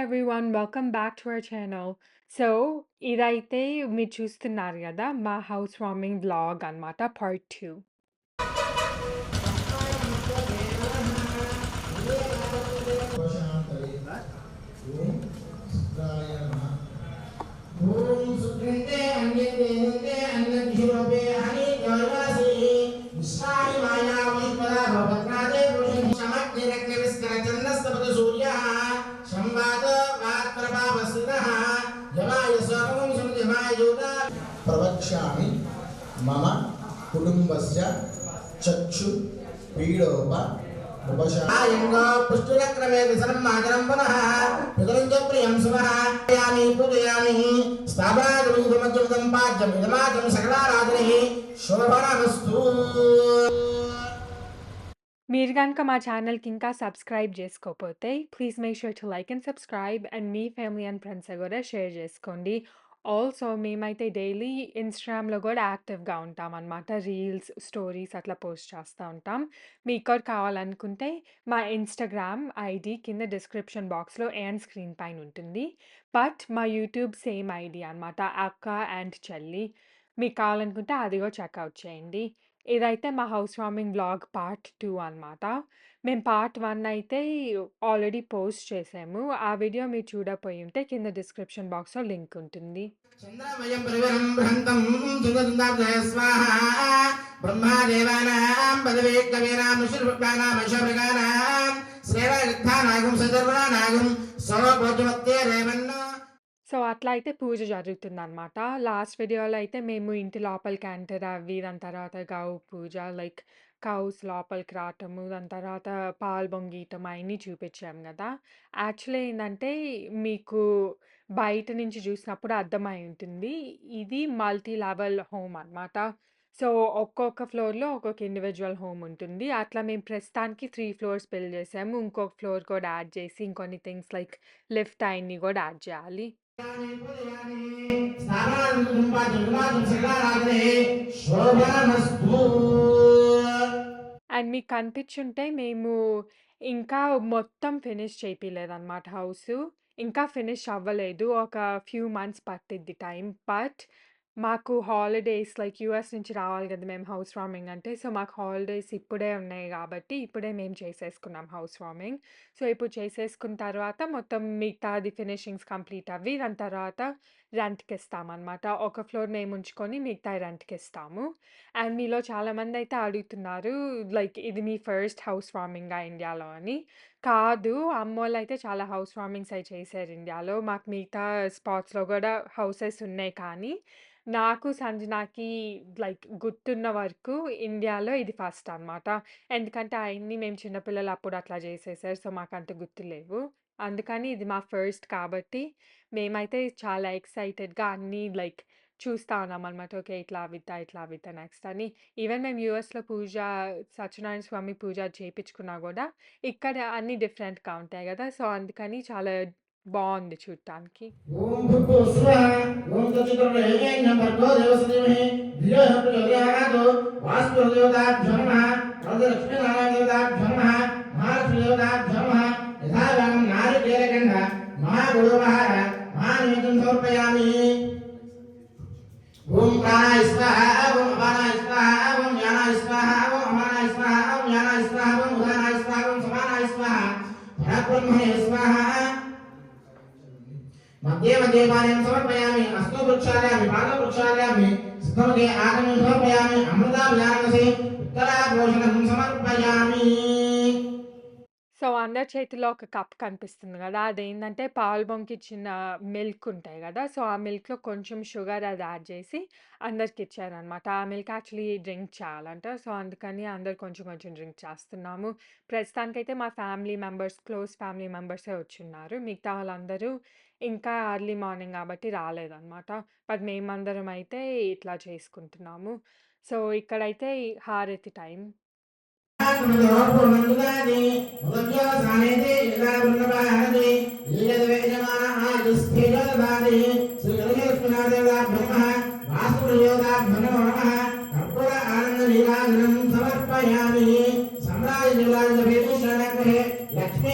everyone, welcome back to our channel. So, ఇదైతే మీరు చూస్తున్నారు గదా! మా హౌస్ వార్మింగ్ వ్లాగ్ అన్నమాట పార్ట్ 2. ప్రవక్ష్యామి మమ కుటుంబస్య చక్షు పీడోప ఉపశాయంగా పుష్టిరక్రమే విసర్మాచరం పునః పితరంచ ప్రియం శుభః యామి పూజయామి స్థాపనాదిం గుమజ్జం పాద్యం ఇదమాచం సకలారాధనే శోభనమస్తు. మీరు గనుక మా ఛానల్‌కి ఇంకా సబ్స్క్రైబ్ చేసుకోకపోతే please make sure to like and subscribe and మీ ఫ్యామిలీ అండ్ ఫ్రెండ్స్‌తో కూడా షేర్ చేసుకోండి. ఆల్సో మేమైతే డైలీ ఇన్‌స్టాగ్రామ్‌లో కూడా యాక్టివ్‌గా ఉంటామన్నమాట. రీల్స్, స్టోరీస్ అట్లా పోస్ట్ చేస్తా ఉంటాం. మీకు కూడా కావాలనుకుంటే మా ఇన్‌స్టాగ్రామ్ ఐడీ కింద డిస్క్రిప్షన్ బాక్స్‌లో అండ్ స్క్రీన్ పైన ఉంటుంది. బట్ మా యూట్యూబ్ సేమ్ ఐడీ అన్నమాట. అక్క అండ్ చెల్లి. మీకు కావాలనుకుంటే అది కూడా చెక్‌ఔట్ చేయండి. ఇదైతే మా హౌస్ వార్మింగ్ వ్లాగ్ పార్ట్ 2 అన్నమాట. మేము పార్ట్ 1 అయితే ఆల్రెడీ పోస్ట్ చేసాము. ఆ వీడియో మీరు చూడకపోయుంటే కింద డిస్క్రిప్షన్ బాక్స్‌లో లింక్ ఉంటుంది. చంద్రమయం పరివరం బృహంతం సుగంధాబ్దయ స్వాహా బ్రహ్మదేవానాం పదవే కవీనాం ఋషిర్భక్తానాం ఐషభృగానాం శ్రేవయుద్ధానాగం సజర్వణానాగం సర్వభోజమత్తే రేవన్నో. సో, అట్లా అయితే పూజ జరుగుతుందనమాట. లాస్ట్ వీడియోలో అయితే మేము ఇంటి లోపలికి ఎంటర్ అవ్వి, దాని తర్వాత గౌ పూజ లైక్ కౌస్ లోపలికి రావటము, దాని తర్వాత పాలు పొంగియటం అయన్నీ చూపించాం గదా! యాక్చువల్లీ ఏందంటే మీకు బయట నుంచి చూసినప్పుడు అర్థమై ఉంటుంది. ఇది మల్టీ లెవెల్ హోమ్ అనమాట. సో, ఒక్కొక్క ఫ్లోర్‌లో ఒక్కొక్క ఇండివిడ్యువల్ హోమ్ ఉంటుంది. అట్లా మేము ప్రస్తుతానికి 3 ఫ్లోర్స్ బిల్డ్ చేసాము. ఇంకొక ఫ్లోర్ కూడా యాడ్ చేసి ఇంకొన్ని థింగ్స్ లైక్ లిఫ్ట్ అయన్నీ కూడా యాడ్ చేయాలి. అండ్ మీకు కనిపించుంటే మేము ఇంకా మొత్తం ఫినిష్ చేపియలేదన్నమాట హౌసు. ఇంకా ఫినిష్ అవ్వలేదు. ఒక ఫ్యూ మంత్స్ పట్టిద్ది టైం. బట్ మాకు హాలిడేస్ లైక్ యూఎస్ నుంచి రావాలి కదా! మేము హౌస్ వార్మింగ్ అంటే. సో, మాకు హాలిడేస్ ఇప్పుడే ఉన్నాయి గాబట్టి, ఇప్పుడే మేము చేసేసుకున్నాం హౌస్ వార్మింగ్. సో, ఇప్పుడు చేసేసుకున్న తర్వాత మొత్తం మిగతాది ఫినిషింగ్స్ కంప్లీట్ అవ్వి, దాని తర్వాత రెంట్‌కిస్తామనమాట. ఒక ఫ్లోర్ మేముంచుకొని మిగతాయి రెంట్‌కిస్తాము. అండ్ మీలో చాలామందయితే అడుగుతున్నారు లైక్ ఇది మీ ఫస్ట్ హౌస్ వార్మింగా ఇండియాలో అని. కాదు. అమ్మోళ్ళైతే చాలా హౌస్ వార్మింగ్స్ అయి చేశారు ఇండియాలో. మాకు మిగతా స్పాట్స్‌లో గూడా హౌసెస్ ఉన్నాయి కానీ, నాకు సంజనాకి లైక్ గుర్తున్న వరకు ఇండియాలో ఇది ఫస్ట్ అనమాట. ఎందుకంటే అయన్నీ మేము చిన్నపిల్లలప్పుడు అట్లా జేసేశారు. సో, మాకంత గుర్తులేవు. అందుకని ఇది మా ఫస్ట్ కాబట్టి, మేమైతే చాలా ఎక్సైటెడ్‌గా అన్నీ లైక్ చూస్తా ఉన్నామనమాట. ఓకే. ఇట్లా అవిద్దా, ఇట్లా అవిద్దా నెక్స్ట్ అని. ఈవెన్ మేము యూఎస్‌లో పూజ సత్యనారాయణ స్వామి పూజ చేపిచ్చుకున్నా గూడా, ఇక్కడ అన్నీ డిఫరెంట్‌గా ఉంటాయి గదా! సో, అందుకని చాలా బావుంది చూడటానికి. ఓం భూర్భువస్సువః ఓం తత్సవితుర్వరేణ్యం భర్గో దేవస్య ధీమహి ధియో యః ప్రచోదయాత్ వాస్తుదేవతాభ్యో నమః వరదలక్ష్మీనారాయణ దేవతాభ్యో నమః మహాలక్ష్మీ దేవతాభ్యో నమః యథావానం నారికేలగంధ మహాగుడోపహార మహానివేదం సమర్పయామి. ఓం ప్రాణాయ స్వాహా ఓం అపానాయ స్వాహా ఓం జ్ఞానాయ స్వాహా ఓం అమానాయ స్వాహా ఓం జ్ఞానాయ స్వాహా ఓం ఉదానాయ స్వాహా ఓం సమానాయ స్వాహా పరబ్రహ్మణే స్వాహా. मध्ये मध्ये पानीं समर्पयामि अस्तु वृक्षालयामि पादं वृक्षालयामि सिद्धमध्ये आगमनं समर्पयामि अमृताभिलाषसे उत्तराभूषणं समर्पयामि. సో, అందరి చేతిలో ఒక కప్ కనిపిస్తుంది గదా! అదేంటంటే పాలు పొంగిచ్చిన మిల్క్ ఉంటాయి గదా! సో, ఆ మిల్క్‌లో కొంచెం షుగర్ అది యాడ్ చేసి అందరికిచ్చారనమాట. ఆ మిల్క్ యాక్చువల్లీ డ్రింక్ చేయాలంట. సో, అందుకని అందరూ కొంచెం కొంచెం డ్రింక్ చేస్తున్నాము. ప్రస్తుతానికైతే మా ఫ్యామిలీ మెంబర్స్, క్లోజ్ ఫ్యామిలీ మెంబర్సే వచ్చున్నారు. మిగతా వాళ్ళందరూ ఇంకా ఎర్లీ మార్నింగ్ గాబట్టి రాలేదనమాట. బట్ మేమందరం అయితే ఇట్లా చేసుకుంటున్నాము. సో, ఇక్కడైతే హారతి టైం. లక్ష్మీ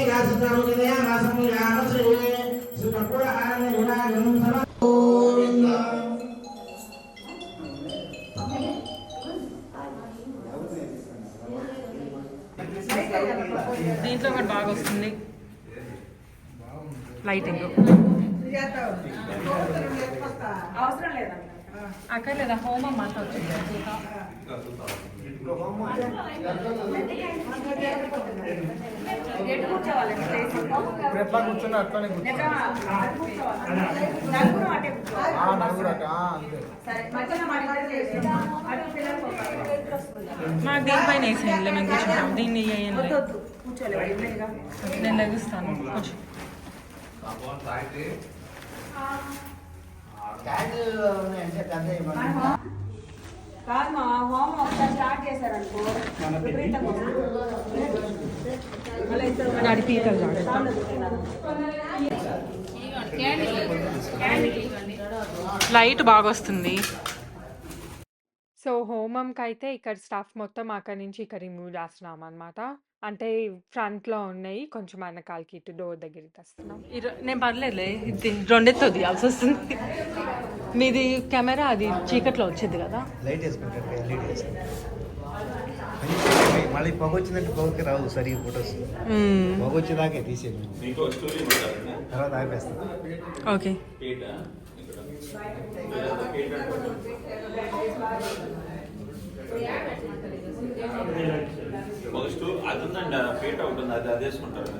దీంట్లో ఒకటి బాగా వస్తుంది లైటింగ్. అవసరం లేదా అక్కడ లేదా హోమం అంతా వచ్చింది. మాకు దీనిపైన వేసేయండి, మేము కూర్చుంటాం. దీన్ని వేయండి, నేను లెగుస్తాను కొంచెం. కాదు మా హోమ్ ఒకసారి స్టార్ట్ చేశారనుకో పీతలు లైట్ బాగా వస్తుంది. సో హోమంకి అయితే ఇక్కడ స్టాఫ్ మొత్తం అక్కడి నుంచి ఇక్కడ రిమూవ్ చేస్తున్నాం అనమాట. అంటే ఫ్రంట్లో ఉన్నాయి, కొంచెం వెనకాలకి ఇటు డోర్ దగ్గరికి తెస్తున్నాం. నేను పర్లేదులే, ఇది రెండెత్తో తీయాల్సి వస్తుంది. మీది కెమెరా అది చీకట్లో వచ్చింది కదా. లైట్ వేసుకుంటారు, మళ్ళీ పొగ వచ్చిందంటే పొగకి రావు సరిగ్గా ఫొటోస్. పొగ వచ్చేదాకే తీసేది, తర్వాత ఆపేస్తాం. ఓకే అది ఉందండి, పీట ఉంటుంది, అది అది వేసుకుంటారు.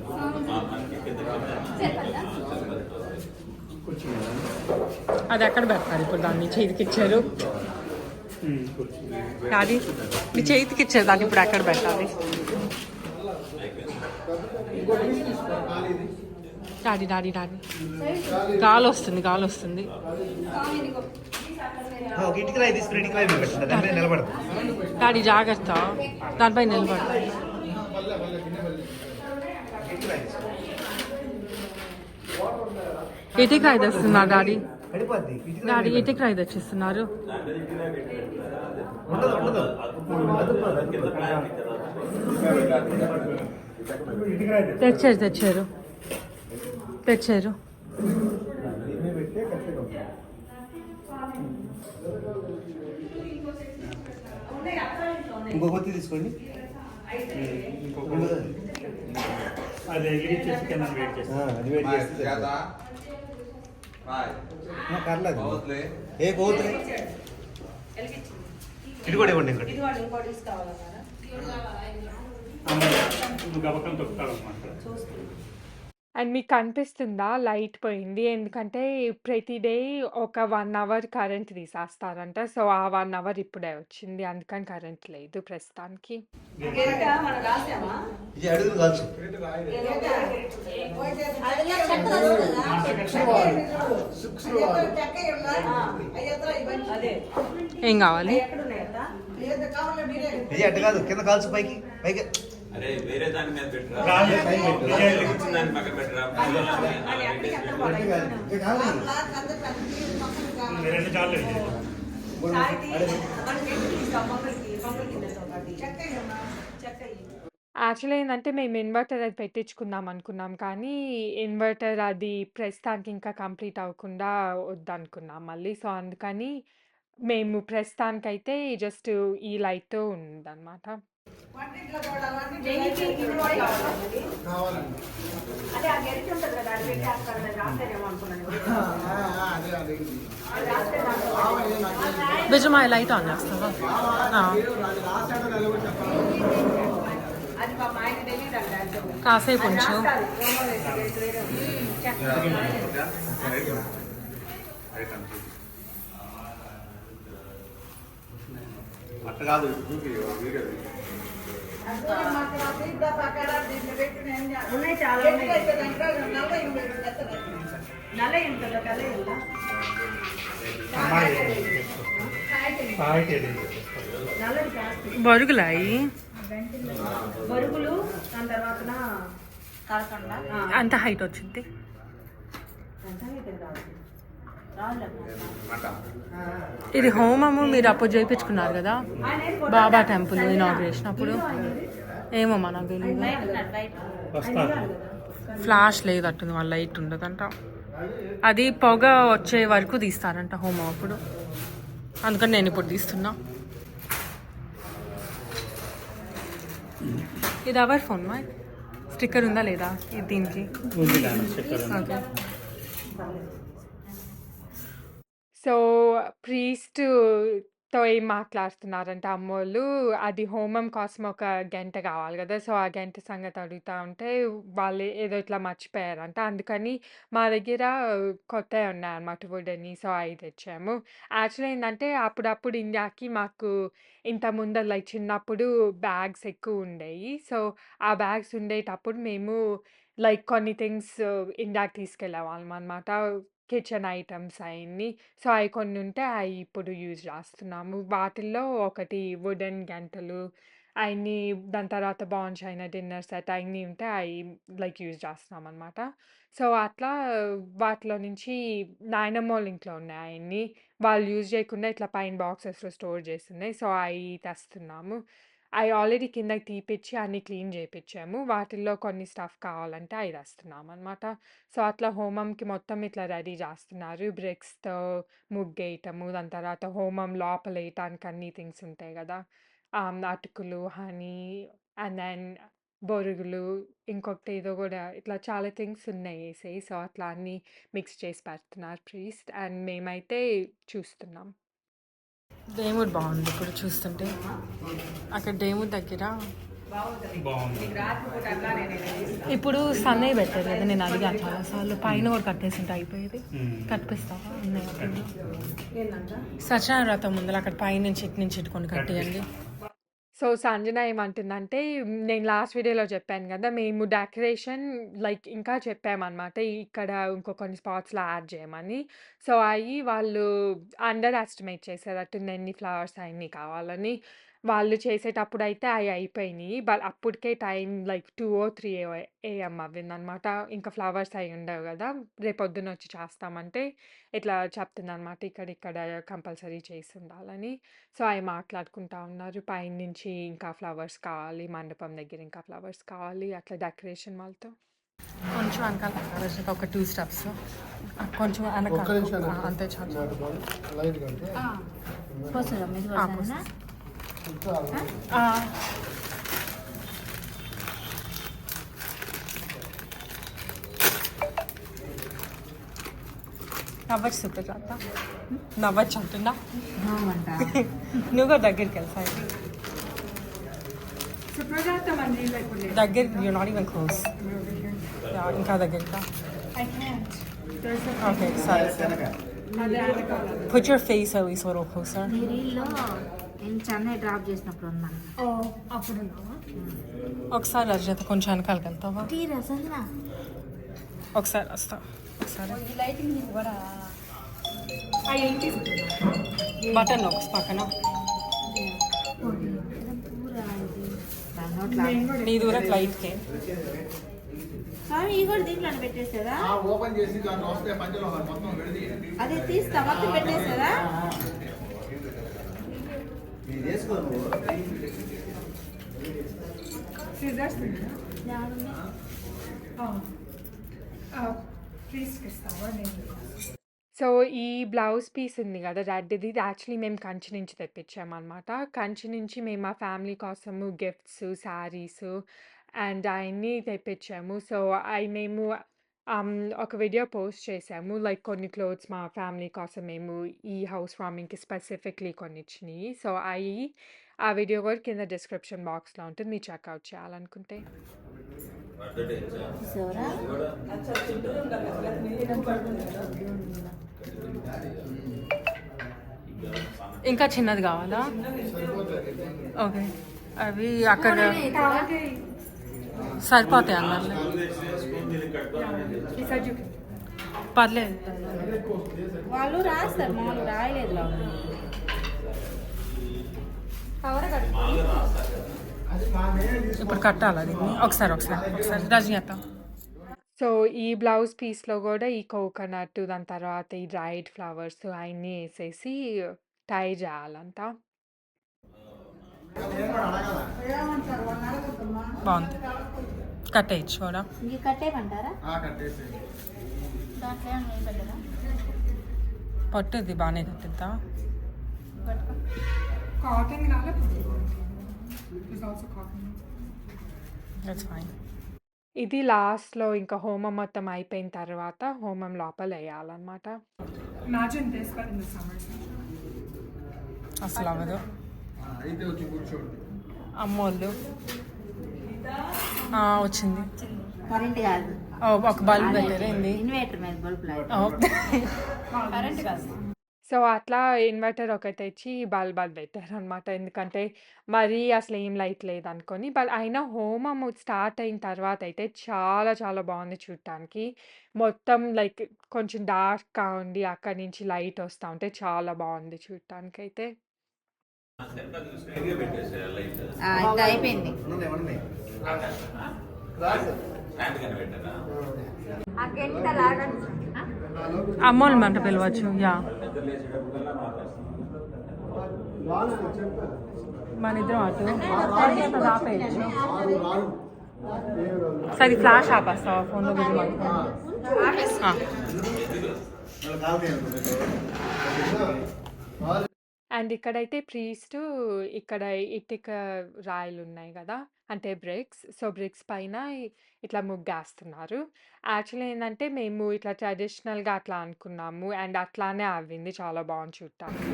అది ఎక్కడ పెడతారు ఇప్పుడు? దాన్ని చేతికి ఇచ్చారు, అది మీ చేతికి ఇచ్చారు, దాన్ని ఇప్పుడు ఎక్కడ పెట్టాలి? డాడీ డాడీ డాడీ గాలి వస్తుంది, గాలి వస్తుంది. ఇటుక రాయి తీసుకుని ఇటుక రాయి పెట్టండి, దానిపై నిలబడదు. డాడీ జాగ్రత్త, దానిపై నిలబడు. ఇటుక రాయి తెస్తున్నారు డాడీ, డాడీ ఇటుక రాయి తెచ్చిస్తున్నారు. తెచ్చారు తెచ్చారు తెచ్చారు. ఇంకో కొత్త తీసుకోండి. అది వెయిట్ చేస్తే కర్లేదు ఏ కోతులే ఇటు కూడా ఇవ్వండి. ఇక్కడ గబకం తొక్కుతారన్నమాట. అండ్ మీకు కనిపిస్తుందా లైట్ పోయింది? ఎందుకంటే ప్రతి డే ఒక 1 అవర్ కరెంట్ తీసేస్తారంట. సో ఆ 1 అవర్ ఇప్పుడే వచ్చింది, అందుకని కరెంట్ లేదు ప్రస్తుతానికి. ఇది అడుగు కాల్చు. ఏం కావాలి? ఇది అట్ట కాదు, కింద కాల్చు, పైకి పైకి. అరే వేరే దాని మీద పెట్టరా, కూర్చుని దాని పక్కన పెట్టరా. రెండు చాలు. యాక్చువల్లీ ఏంటంటే మేము ఇన్వర్టర్ అది పెట్టించుకుందాం అనుకున్నాం, కానీ ఇన్వర్టర్ అది ప్రస్తుతానికి ఇంకా కంప్లీట్ అవ్వకుండా వద్దనుకున్నాం మళ్ళీ. సో అందుకని మేము ప్రస్తుతానికైతే జస్ట్ ఈ లైట్తో ఉందన్నమాట. విజయమా లైట్ ఆన్ చేస్తావా? కాసేపు ఉంచు. అట్ట కాదు, ఉన్నాయి చాలా బరుగులాయి బరుగులు, దాని తర్వాత అంత హైట్ వచ్చింది. ఇది హోమము మీరు అప్పుడు చేయించుకున్నారు కదా బాబా టెంపుల్ ఇనాగ్రేషన్ అప్పుడు. ఏమో మనకు తెలియదు, ఫ్లాష్ లేదట్టుంది, వాళ్ళ లైట్ ఉండదంట. అది పొగ వచ్చే వరకు తీస్తారంట హోమం అప్పుడు, అందుకని నేను ఇప్పుడు తీస్తున్నా. ఇది ఎవరి ఫోన్ మా స్టిక్కర్ ఉందా లేదా ఇది దీనికి? ఓకే. సో ప్రీస్ట్‌తో ఏం మాట్లాడుతున్నారంటే అమ్మోళ్ళు, అది హోమం కోసం ఒక గంట కావాలి కదా! సో, ఆ గంట సంగతి అడుగుతా ఉంటే, వాళ్ళు ఏదో ఇట్లా మర్చిపోయారంట. అందుకని మా దగ్గర కొత్తయి ఉన్నాయన్నమాట వుడెన్‌యి. సో, అయి తెచ్చాము. యాక్చువల్లీ ఏందంటే, అప్పుడప్పుడు ఇండియాకి మాకు ఇంత ముందర లైక్ చిన్నప్పుడు బ్యాగ్స్ ఎక్కువుండేయి. సో, ఆ బ్యాగ్స్ ఉండేటప్పుడు మేము లైక్ కొన్ని థింగ్స్ ఇండియాకి తీసుకెళ్ళేవాళ్ళమన్నమాట. కిచెన్ ఐటెమ్స్ అయన్నీ. సో, అయి కొన్నుంటే అయి ఇప్పుడు యూజ్ చేస్తున్నాము. వాటిల్లో ఒకటి వుడెన్ గంటలు అయన్నీ, దాని తర్వాత బాన్ చైనా డిన్నర్ సెట్ అయన్నీ ఉంటే అయి లైక్ యూజ్ చేస్తున్నామనమాట. సో, అట్లా వాటిలో నుంచి నాయనమ్మోళ్ళ ఇంట్లో ఉన్నాయి అయన్నీ. వాళ్ళు యూజ్ చేయకుండా ఇట్లా పైన బాక్సెస్‌లో స్టోర్ చేసున్నాయి. సో, అయి తెస్తున్నాము. అయి ఆల్రెడీ కిందకి తీపిచ్చి అన్నీ క్లీన్ చేపిచ్చాము. వాటిల్లో కొన్ని స్టఫ్ కావాలంటే అయి తెస్తున్నామనమాట. సో, అట్లా హోమంకి మొత్తం ఇట్లా రెడీ చేస్తున్నారు. బ్రిక్స్‌తో ముగ్గేయటము, దాని తర్వాత హోమం లోపలేయటానికి అన్ని థింగ్స్ ఉంటాయి గదా! అటుకులు, హనీ అండ్ దెన్ బొరుగులు, ఇంకొకటి ఏదో గూడా ఇట్లా చాలా థింగ్స్ ఉన్నాయి యేసేయి. సో, అట్లా అన్నీ మిక్స్ చేసి పెడుతున్నారు ప్రీస్ట్. అండ్ మేమైతే చూస్తున్నాం. దేవుడు బాగుంది ఇప్పుడు చూస్తుంటే. అక్కడ దేవుడి దగ్గర ఇప్పుడు సన్నయ్య పెట్టారు కదా, నేను అడిగాను చాలాసార్లు. పైన కూడా కట్టేసింటే అయిపోయేది. కట్టిస్తావా? సత్యనారాయణ వ్రతం ముందర అక్కడ పైనుంచి ఇటు నుంచి ఇటుకొని కట్టేయండి. సో, సంజన ఏమంటుందంటే, నేను లాస్ట్ వీడియోలో చెప్పాను గదా! మేము డెకరేషన్ లైక్ ఇంకా చెప్పామనమాట. ఇక్కడ ఇంకో కొన్ని స్పాట్స్‌లో యాడ్ చేయమని. సో, అయి వాళ్ళు అండర్ ఎస్టిమేట్ చేశారట ఎన్ని ఫ్లవర్స్ అయన్నీ కావాలని. వాళ్ళు చేసేటప్పుడైతే అయి అయిపోయినియి. అప్పటికే టైం లైక్ 2 ఓ 3 ఏఎం అవ్విందనమాట. ఇంకా ఫ్లవర్స్ అయి ఉండవు గదా! రేపొద్దునొచ్చి చేస్తామంటే ఇట్లా చెప్తుందనమాట. ఇక్కడ కంపల్సరీ చేసుండాలని. సో, అయి మాట్లాడుకుంటా ఉన్నారు. పైనుంచి ఇంకా ఫ్లవర్స్ కావాలి, మండపం దగ్గర ఇంకా ఫ్లవర్స్ కావాలి, అట్లా డెకరేషన్ వాళ్ళతో. కొంచెం వెనకాల రజనీకి ఒక 2 స్టెప్స్ కొంచెం వెనకాల అంతే చాలు. నవ్వచ్చు సుప్రజాత, నవ్వచ్చు అంటున్నా. నువ్వు కూడా దగ్గరికి వెళ్తాయి దగ్గరికి. You not even close. ఇంకా దగ్గరికి. ఓకే సరే. Put your face at least a little closer. నేను చెన్నై డ్రాప్ చేసినప్పుడు ఉన్నా. ఒకసారి రజత కొంచెం వెనకాలకి వెళ్తావా? ఒకసారి వస్తా. ఒకసారి బటన్ నొక్స్ పక్కన నీ దూరం లైట్కే. ఈ కూడా దీంట్లో పెట్టేసారా? ఓపెన్ చేసి దాంట్లో వస్తే పంచలో మొత్తం విడది అదే తీస్తా మొత్తం పెట్టేసారా? సో, ఈ బ్లౌజ్ పీస్ ఉంది గదా! రెడ్‌ది, ఇది యాక్చువల్లీ మేము కంచి నుంచి తెప్పించామనమాట. కంచి నుంచి మేము మా ఫ్యామిలీ కోసము గిఫ్ట్స్, శారీసు అండ్ అయన్నీ తెప్పించాము. సో, అయి మేము ఒక వీడియో పోస్ట్ చేసాము. లైక్ కొన్ని క్లోత్స్ మా ఫ్యామిలీ కోసం మేము ఈ హౌస్ వార్మింగ్‌కి స్పెసిఫిక్‌లీ కొన్నిచ్చినియి. సో, ఆ వీడియో కూడా కింద డిస్క్రిప్షన్ బాక్స్‌లో ఉంటుంది. మీరు చెక్‌ఔట్ చేయాలనుకుంటే. ఇంకా చిన్నది కావాలా? ఓకే, అవి అక్కడ సరిపోతాయి అన్నారు. పర్లేదు, వాళ్ళు రాస్తారు, మామూలు రాయలేదు. ఇప్పుడు కట్టాలి అది. ఒకసారి రజనీత. సో, ఈ బ్లౌజ్ పీస్‌లో గూడా ఈ కోకోనట్, దాని తర్వాత ఈ డ్రైడ్ ఫ్లవర్స్ అయన్నీ యేసేసి టై జేయాలంట. బాగుంది. కట్టేయచ్చు కూడా. కట్టేయమంటారా? దాంట్లో ఏం పెట్టదా పట్టుది బాగానే కట్టిద్దా కాటన్ కాలే దట్స్ ఫైన్. ఇది లాస్ట్లో ఇంకా హోమం మొత్తం అయిపోయిన తర్వాత హోమం లోపల వేయాలన్నమాట. Imagine this but in the summer అసలు అవ్వదు. అమ్మోళ్ళు వచ్చింది. కరెంట్ కాదు, ఒక బల్బ్ పెట్టారేంది. ఇన్వర్టర్ మీద బల్బ్ లైట్. కరెంట్ కాదు. సో అట్లా ఇన్వర్టర్ ఒకటి తెచ్చి బల్బ్ పెట్టారనమాట. ఎందుకంటే మరీ అసలు ఏం లైట్ లేదనుకొని. బట్ అయినా హోమం స్టార్ట్ అయిన తర్వాత అయితే చాలా చాలా బాగుంది చూడటానికి. మొత్తం లైక్ కొంచెం డార్క్గా ఉండి అక్కడి నుంచి లైట్ వస్తూ ఉంటే చాలా బాగుంది చూడటానికి అయితే. ఇది అయిపోయింది. అమ్మోళ్ళు మంట పిలవచ్చు. యా మన ఇద్దరం అటు ఆపేయచ్చు. సరే ఫ్లాష్ ఆపేస్తావా ఫోన్లో అండ్ ఇక్కడైతే ప్రీస్ట్ ఇక్కడ ఇటుక రాయిలు ఉన్నాయి కదా, అంటే బ్రిక్స్. సో బ్రిక్స్ పైన ఇట్లా ముగ్గేస్తున్నారు. యాక్చువల్లీ ఏంటంటే మేము ఇట్లా ట్రెడిషనల్గా అట్లా అనుకున్నాము అండ్ అట్లానే అవ్వింది. చాలా బాగుంది చూడటానికి.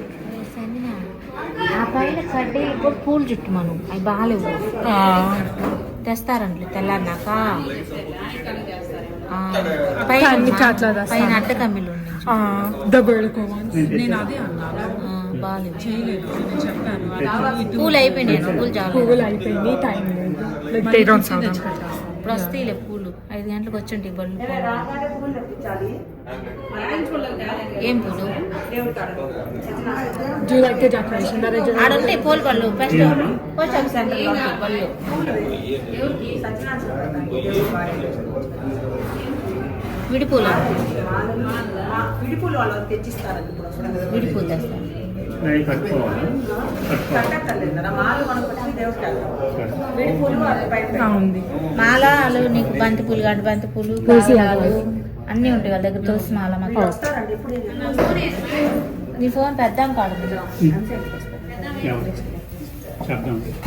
ఆ పైన కడ్డీలు కూడా పూలు చుట్టూ మనం అవి బాగాలేవు, తెస్తారండి తెల్లారినాక. పైన అట్ట కమ్మిలు నేను అదే అన్నాను. బాగాలేవు, చేయలేదు. నేను చెప్పాను పూలు అయిపోయినాయి. పూలు చాలా పువ్వులు అయిపోయింది, టైం లేదు. ఇప్పుడు వస్తాయిలే పూలు. 5 గంటలకు వచ్చి ఉంటాయి బళ్ళు. ఏం పూలు ఆడుంటాయి పూల బళ్ళు. ఫస్ట్ పోస్ట్ ఆఫీస్ అంటే బళ్ళు విడిపూలు విడిపూలు వాళ్ళు తెచ్చిస్తారు. విడిపూలు తెస్తారు. మాలలు నీకు బంతి పూలు కాదు, బంతి పూలు అన్నీ ఉంటాయి వాళ్ళ దగ్గర. తులసి మాల మొత్తం. నీ ఫోన్ పెద్దాం కాదు.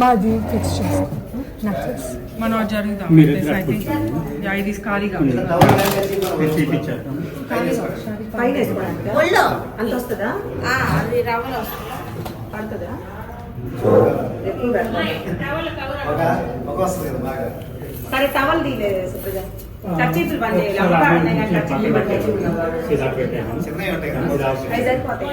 మాది ఫిక్స్ చేసుకో. మనం జరుగుతాం. ఇది ఖాళీగా అంత వస్తుందా? అది రవ్వలు పడుతుందా? సరే టవల్ తీయలేదు సుప్రజ. కర్చీపులు బంద్ చేయాలి. కర్చీపులు బంద్ అవి సరిపోతాయి.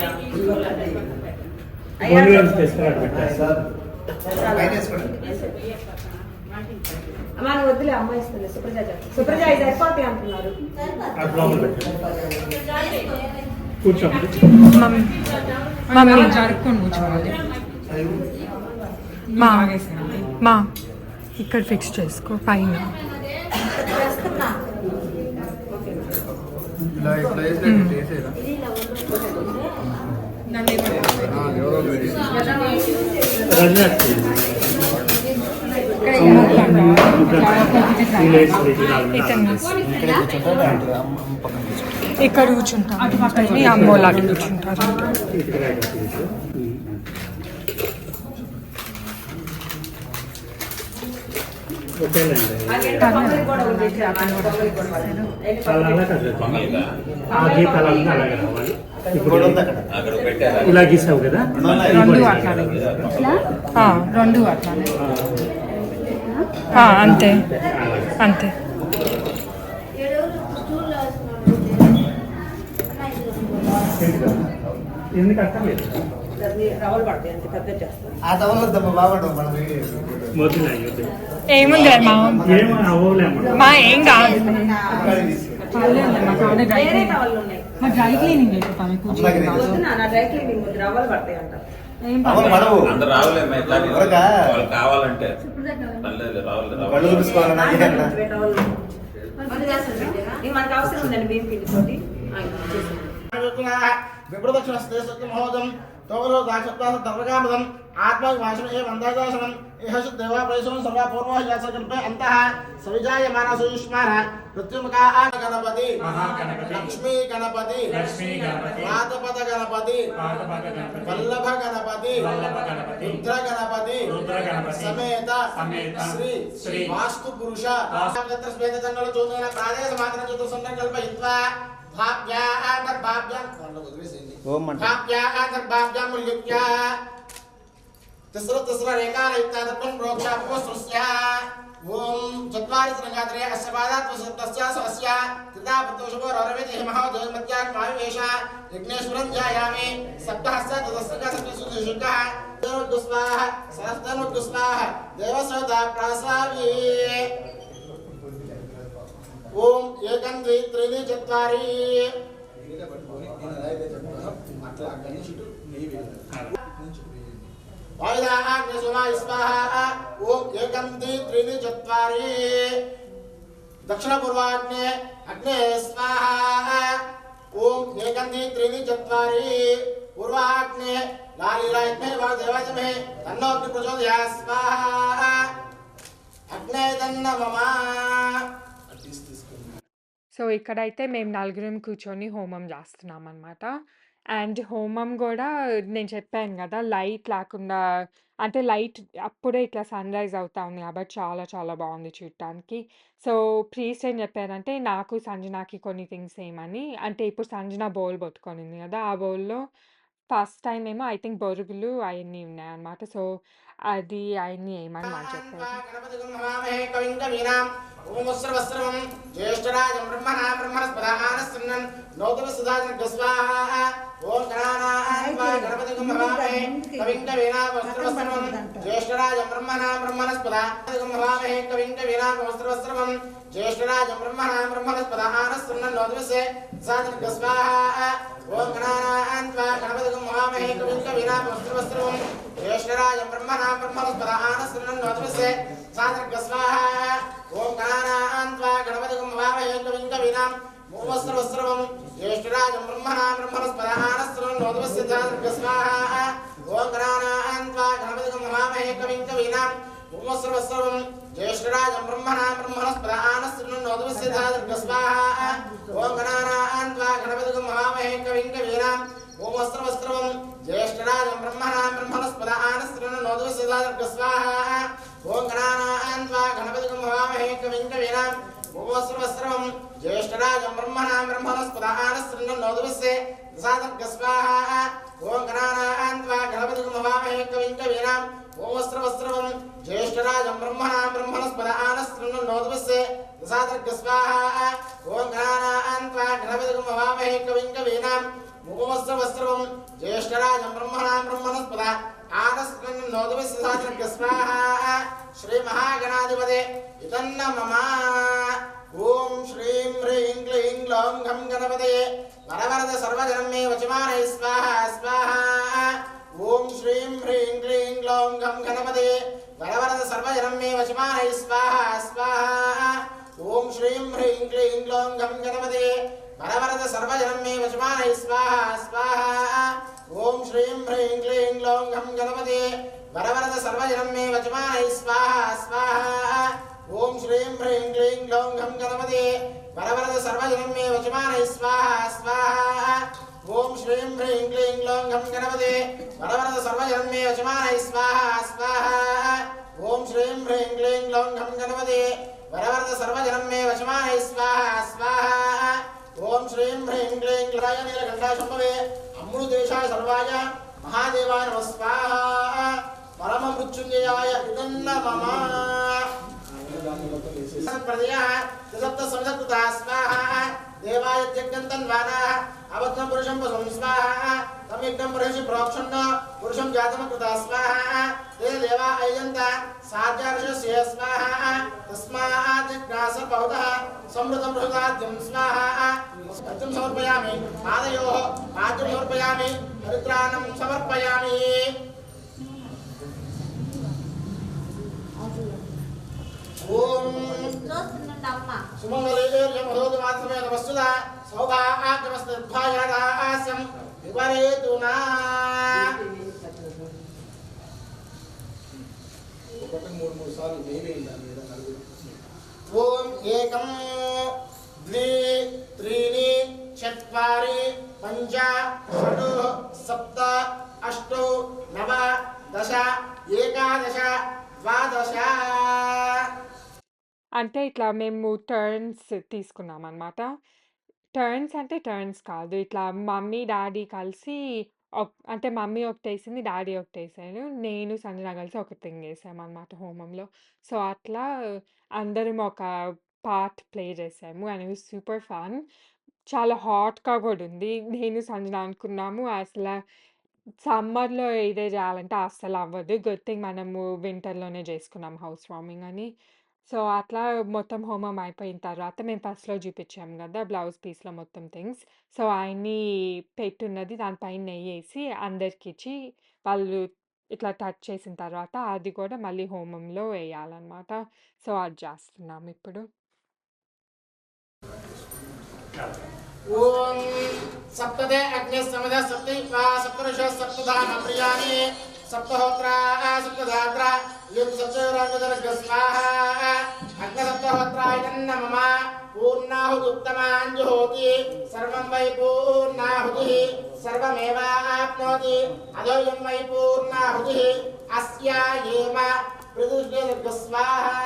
మనం వద్దులే, అమ్మాయి ఇస్తుంది. సుప్రజ సుప్రజ అవి సరిపోతాయి అంటున్నారు. మమ్మీ జరుపుకొని కూర్చోవాలి. మా ఇక్కడ ఫిక్స్ చేసుకో పైన. ఇక్కడ కూర్చుంటాం. అమ్మోళ్ళు అటు కూర్చుంటారు. ఇలా గీసావు కదా, రెండు అట్లానే. రెండు అట్లానే. అంతే అంతే. ఎందుకు అక్కర్లేదు. రవ్వలు పడతాయి అంతే, పెద్ద చేస్తాం. ఏముంది మా ఏం కాదు. వేరే టవల్ ఉన్నాయి. మా డ్రై క్లీనింగ్ అయిపోతాను. వస్తున్నా, నా డ్రై క్లీనింగ్ ఉంది. రవ్వలు పడతాయి అంట. అందరు రావులేమే, వాళ్ళు కావాలంటే మనకు అవసరం ఉందండి బియ్యం పిండి తోటి. तोगलो दाक्षप्तास दर्वगामदम् आत्मविभाषण एव अन्दादाशनम् इह देवा प्रैसोन सर्वा पूर्वः यासकल्पे अन्तः सविजायमानः सुयुष्मानः मृत्युमुखा गणपति लक्ष्मी गणपति पादपद गणपति वल्लभ गणपति रुद्र गणपति समेत श्री वास्तु पुरुष तत्र श्वेत जंगल चोदन प्रादेश मात्र चतुर्संकल्प हित्वा भाव्या भाव्या ओम मंत्र भाव्या भाव्या मुल्यक्या तिस्र रेखा रहिता तत्त्वं प्रोक्षा पुष्पस्य ओम चत्वारि श्रृंगात्रे अस्य पादात् तस्या स्वस्य त्रिदा प्रतोषो ररवेति महादेव मत्याग महावेशा यज्ञेश्वरं ध्यायामि सप्तहस्य तदस्यका सप्तसुदुषिका देवोद्गुस्वाह सहस्रनोद्गुस्वाह देवसोदा प्रासावी ओम एकं द्वि त्रीणि चत्वारि वायुदा अग्निसोमा स्वाहा ओम एकं द्वि त्रीणि चत्वारि दक्षिण पूर्वाग्ने अग्ने स्वाहा ओम एकं द्वि त्रीणि चत्वारि पूर्वाग्ने लालीलाग्ने वादेवाजमे तन्नो अग्नि प्रचोदयात् स्वाहा अग्ने तन्नममा సో ఇక్కడైతే మేము నలుగురం కూర్చొని హోమం చేస్తున్నాం అనమాట. అండ్ హోమం గూడా నేను చెప్పాను గదా! లైట్ లేకుండా అంటే లైట్ అప్పుడే ఇట్లా సన్‌రైజ్ అవుతా ఉంది కాబట్టి చాలా చాలా బావుంది చూడటానికి. సో ప్రీస్ట్ ఏం చెప్పారంటే నాకు, సంజనాకి కొన్ని థింగ్స్ ఏయమని. అంటే ఇప్పుడు సంజన బౌల్ పట్టుకొనింది గదా! ఆ బౌల్‌లో ఫస్ట్ టైమ్ ఏమో ఐ థింక్ బొరుగులు అయన్నీ ఉన్నాయన్నమాట. సో అది అయన్నీ ఏయమని మాకు చెప్పారు. ओमस्रवस्रवं ज्येष्ठराजं ब्रह्मणा ब्रह्मणस्पदानस्सन्नं नोतमसुधाजनगस्वाहा ओम गणानान्वा गणपतिगं भवामहे कविं कवीनावस्रवस्रवं ज्येष्ठराजं ब्रह्मणा ब्रह्मणस्पदानस्सन्नं भवामहे कविं कवीनावस्रवस्रवं ज्येष्ठराजं ब्रह्मणा ब्रह्मणस्पदानस्सन्नं नोतमसुधाजनगस्वाहा ओम गणानान्वा गणपतिगं भवामहे कविं कवीनावस्रवस्रवं ज्येष्ठराजं ब्रह्मणा ब्रह्मणस्पदानस्सन्नं नोतमसुधाजनगस्वाहा ओम गणानान्वा गणपतिगं भवामहे कविं कवीनां वस्त्रवस्त्रवं ज्येष्ठराजं ब्रह्मणा ब्रह्मणस्पदानस्सन्नं नोतमसुधाजनगस्वाहा ओम गणानान्वा गणपतिगं भवामहे कविं कवीनां वस्त्रवस्त्रवं ज्येष्ठराजं ब्रह्मणा ब्रह्मणस्पदानस्सन्नं नोतमसुधाजनगस्वाहा ओम गणानान्वा गणपतिगं भवामहे कविं कवीनां वस्त्रवस्त्रवं ज्येष्ठराजं ब्रह्मणा ब्रह्मणस्पदानस्सन्नं नोतमसुधाजनगस्वाहा ओम गणानान्वा गणपतिगं भवामहे कविं कवीनां वस्त्रवस्त्रवं ज्येष्ठराजं ब्रह्मणा ब्रह्मणस्पदानस्सन्नं नोतमसुधाजनगस्वाहा ओम गणानान्वा गणपतिगं भवामहे कविं कवीनां वस्त्रवस्त्रवं ज्येष्ठराजं ब्रह्मणा ब्रह्मणस्पदानस्सन्नं नोतमसुधाजनगस्वाहा ओम गणानान्वा गणपतिगं भवामहे कविं कवीनां वस्त्रवस्त्रवं ज्येष्ठराजं ब्रह्मणा ब्रह्मणस्पदानस्सन्नं नोतमसुधाजनगस्वाहा श्री महागणाधिपते इतन्नमः ओम श्रीं ह्रीं क्लीं ग्लौं घं गणपतये वरवरद सर्वजनं मे वचमानः स्वाहा स्वाहा ओम श्रीं ह्रीं क्लीं ग्लौं घं गणपतये वरवरद सर्वजनं मे वचमानः स्वाहा स्वाहा ओम श्रीं ह्रीं क्लीं ग्लौं घं गणपतये वरवरद सर्वजनं मे वचमानः स्वाहा स्वाहा ओम श्रीं ह्रीं क्लीं ग्लौं घं गणपतये वरवरद सर्वजनं मे वचमानः स्वाहा स्वाहा ओम श्रीं ह्रीं क्लीं ग्लौं घं गणपतये वरवरद सर्वजनं मे वचमानः स्वाहा स्वाहा ओम श्रीं ह्रीं क्लीं ग्लौं घं गणपतये वरवरद सर्वजनं मे वचमानः स्वाहा स्वाहा ओम श्रीं ह्रीं क्लीं ग्लौं घं गणपतये वरवरद सर्वजनं मे वचमानः स्वाहा स्वाहा ओम श्रीं ह्रीं क्लीं ग्लौं नीलकण्ठाशम्भवे अमृतेशाय सर्वाय महादेवाय नमः स्वाहा परम मृत्युंजयाय नमः प्रदयः सप्त संसक्ता स्वाहा देवाय यज्ञन्तन्वानाः अवत्नं पुरुषं पशुं स्वाहा तमेकं पुरुषं प्रोक्षन्न पुरुषं जातमकृता स्वाहा ते देवा अयन्त साध्यार्षस्य स्वाहा तस्मात् ज्ञासपौतः समृद्धं बृहदाद्यं स्वाहा अर्घ्यं समर्पयामि पादयोः पाद्यं समर्पयामि हरिद्रानं समर्पयामि ओम सुमंगलेर्यमहोदवात्समे नमस्सुदा सौभाग्यमस्तद्भायादास्यं विपरेतुना ఓం ఏకం ద్వి త్రీణి చత్వారి పంచ షడు సప్త అష్టౌ నవ దశ ఏకాదశ ద్వాదశ. అంటే ఇట్లా మేము టర్న్స్ తీసుకున్నాం అనమాట. టర్న్స్ అంటే టర్న్స్ కాదు. ఇట్లా మమ్మీ, డాడీ కలిసి అంటే మమ్మీ ఒకటేసింది, డాడీ ఒకటేసారు. నేను, సంజన కలిసి ఒక థింగ్ ఏసామనమాట హోమంలో. సో, అట్లా అందరం ఒక పార్ట్ ప్లే చేసాము. And it was super fun. చాలా హాట్‌గా కూడా ఉంది. నేను, సంజన అనుకున్నాము సమ్మర్‌లో ఇదే చేయాలంటే అస్సలవ్వదు. గుడ్ థింగ్ మనము వింటర్‌లోనే చేసుకున్నాం హౌస్ వార్మింగ్ అని. సో, అట్లా మొత్తం హోమం అయిపోయిన తర్వాత మేము ఫస్ట్‌లో చూపించాం గదా! బ్లౌజ్ పీస్‌లో మొత్తం థింగ్స్. సో, ఆయన్ని పెట్టున్నది దానిపైన నెయ్యేసి అందరికిచ్చి వాళ్ళు ఇట్లా టచ్ చేసిన తర్వాత అది కూడా మళ్ళీ హోమంలో ఎయ్యాలనమాట. సో, అది చేస్తున్నాం ఇప్పుడు. ఓం సప్తదే అగ్నిః సమదః సప్తైః సప్తఋషః సప్తధామ ప్రియాణి సప్తహోత్రా సప్తధాత్ర యం సప్తరాజదర్గ స్వాహా అగ్నసప్తహోత్రాయ నమః పూర్ణాహుతుత్తమాంజుహోతి సర్వం వై పూర్ణాహుతిః సర్వమేవాప్నోతి అదోయం వై పూర్ణాహుతిః అస్యా ఏమ ప్రతిష్ఠిత స్వాహా.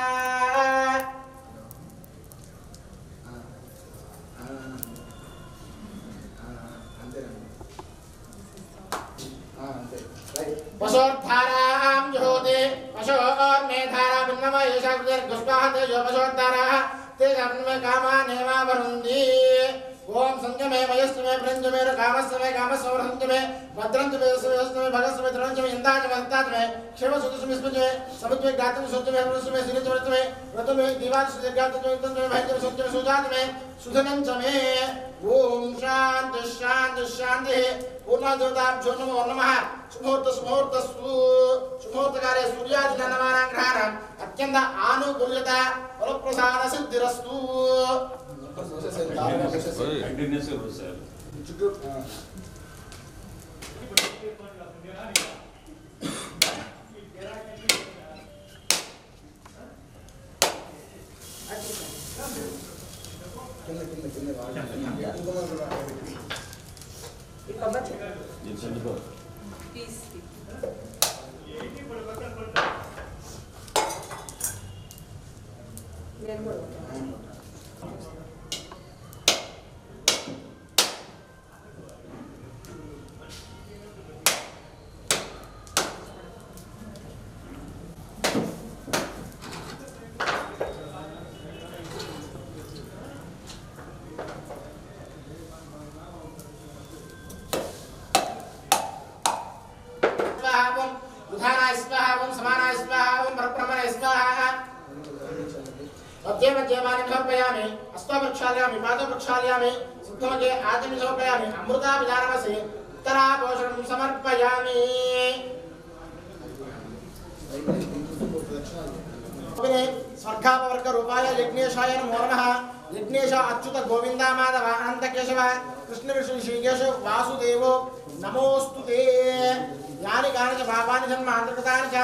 पशोद्धारां जुहोति पशोर्मेधारा भिन्नमयेषाग्निर्घुष्टाः तेजो पशोद्धाराः तेजन्मे कामानेवा वरुन्धि. ओम संयमे मयस्मे प्रञ्जमे कामस्मे कामस्वरहन्तमे भद्रन्तमे सुयस्मे भगस्मे त्रणञ्जमे इन्दाचमे अन्ताचमे क्षेमसुतस्मे स्मृतमे समुद्वे गातमे सुतमे हरुस्मे सिरितमे व्रतमे दिवासुते गातमे तन्तमे भयन्तमे सुतमे सुजातमे सुधनञ्चमे. ओम शांति शांति शांति. पूर्णदेवताभ्यो नमो नमः. सुमुहूर्तकाले सूर्यादि नवानां अत्यंत आनुकूल्यता फलप्रसाद सिद्धिरस्तु. Continuous sir. समर्पयामि अस्तु प्रक्षालयामि पादौ प्रक्षालयामि सिद्धमगे आदिं समर्पयामि अमृताभिधानमसि उत्तरापोषणं समर्पयामि. स्वर्गापवर्ग रूपाय यज्ञेशाय नमो नमः. यज्ञेश अच्युत गोविंद माधव अनंत केशव कृष्ण विष्णु श्रीकेश वासुदेवो नमोस्तुते. यानि कानि च पापानि जन्मान्तर्गतानि च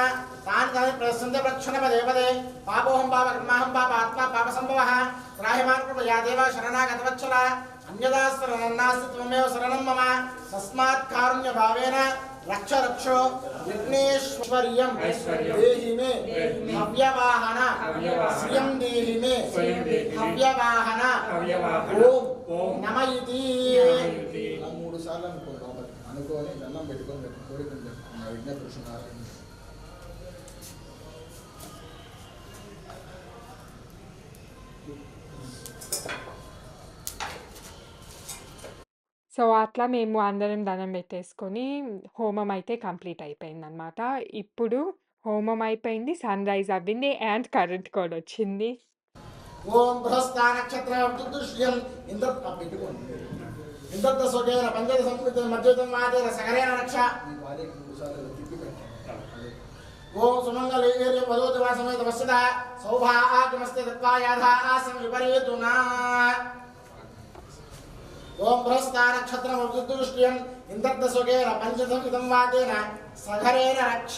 तानि तानि प्रसन्ते प्रक्षण पदे पदे पापोऽहं पाप कर्माहं पाप आत्मा पाप संभवः त्राहिमान् कृपया देव शरणागतवत्सल अन्यदा शरणं नास्ति त्वमेव शरणं मम तस्मात् कारुण्य भावेन रक्ष रक्षो विघ्नेश्वर्यं देहि मे हव्यवाहन श्रियं देहि मे हव्यवाहन ओम नमः इति मूడు సార్లు అనుకోని దండం పెట్టుకొని కోరికుంటే నా విఘ్నకృష్ణ. సో, అట్లా మేము అందరం దండం పెట్టేసుకొని హోమం అయితే కంప్లీట్ అయిపోయిందనమాట. ఇప్పుడు హోమం అయిపోయింది, సన్‌రైజ్ అవ్వింది అండ్ కరెంట్ కూడా వచ్చింది. ఓం బృహస్తా నక్షత్రం దుర్దృశ్యం ఇంద్ర పెట్టుకోండి. ఇంద్ర సోకేన పంచద సంస్కృత మధ్యతం మాదేన సగరేణ రక్ష. ఓం సుమంగళే వదోదవా సమేత వస్సద సౌభాగ్యమస్తే తత్వాయాధా ఆసం విపరీతునా. ఓం బృహస్తా నక్షత్రం దుర్దృశ్యం ఇంద్ర సోకేన పంచదం ఇదం వాదేన సగరేణ రక్ష.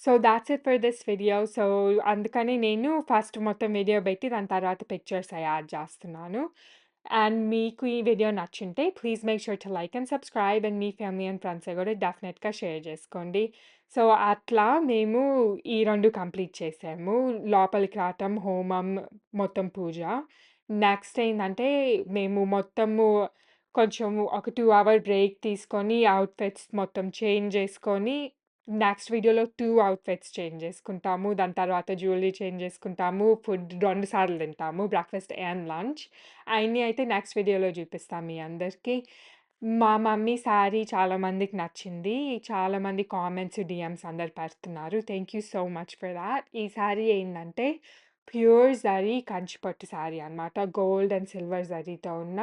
So that's it for this video. So అందుకని నేను ఫస్ట్ మొత్తం వీడియో పెట్టి దాని తర్వాత పిక్చర్స్ యాడ్ చేస్తున్నాను. అండ్ మీకు ఈ వీడియో నచ్చుంటే please make sure to like and subscribe and మీ ఫ్యామిలీ అండ్ ఫ్రెండ్స్‌కి కూడా డెఫినెట్‌గా షేర్ చేసుకోండి. సో అట్లా మేము ఈ 2 కంప్లీట్ చేసాము. లోపలికి రావటం, హోమం, మొత్తం పూజ. నెక్స్ట్ ఏందంటే మేము మొత్తము కొంచెం ఒక 2 అవర్ బ్రేక్ తీసుకొని అవుట్‌ఫిట్స్ మొత్తం చేంజ్ చేసుకొని నెక్స్ట్ వీడియోలో 2 అవుట్‌ఫిట్స్ చేంజ్ చేసుకుంటాము. దాని తర్వాత జ్యువెలరీ చేంజ్ చేసుకుంటాము. ఫుడ్ 2 సార్లు తింటాము. Breakfast and lunch. అయన్నీ అయితే నెక్స్ట్ వీడియోలో చూపిస్తాం మీ అందరికీ. మా మమ్మీ శారీ చాలా మందికి నచ్చింది. చాలా మంది కామెంట్స్, డీఎమ్స్ అందరూ పెడుతున్నారు. Thank you so much for thought. ఈ శారీ ఏందంటే ప్యూర్ జరీ కంచిపట్టు శారీ అన్నమాట. గోల్డ్ అండ్ సిల్వర్ జరీతో ఉన్న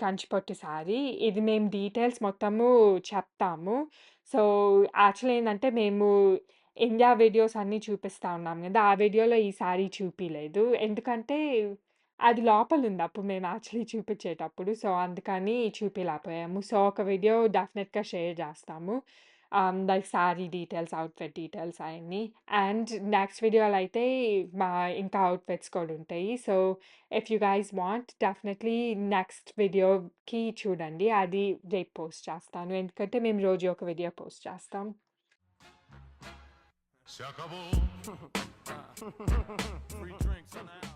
కంచిపట్టు శారీ. ఇది మేము డీటెయిల్స్ మొత్తము చెప్తాము. సో, యాక్చువల్లీ ఏందంటే మేము ఇండియా వీడియోస్ అన్నీ చూపిస్తా ఉన్నాం గదా! ఆ వీడియోలో ఈ శారీ చూపియలేదు. ఎందుకంటే అది లోపలుంది అప్పుడు మేము యాక్చువల్లీ చూపిచ్చేటప్పుడు. సో, అందుకని చూపియలేకపోయాము. సో, ఒక వీడియో డెఫినిట్‌గా షేర్ జేస్తాము. Like sari details, outfit details అయన్నీ. అండ్ నెక్స్ట్ వీడియోలో అయితే మా ఇంకా అవుట్‌ఫిట్స్ కూడా ఉంటాయి. So, if you guys want definitely next వీడియోకి చూడండి. అది రేపు పోస్ట్ చేస్తాను. ఎందుకంటే మేము రోజు ఒక వీడియో పోస్ట్ చేస్తాం. Se acabó. Free drinks on the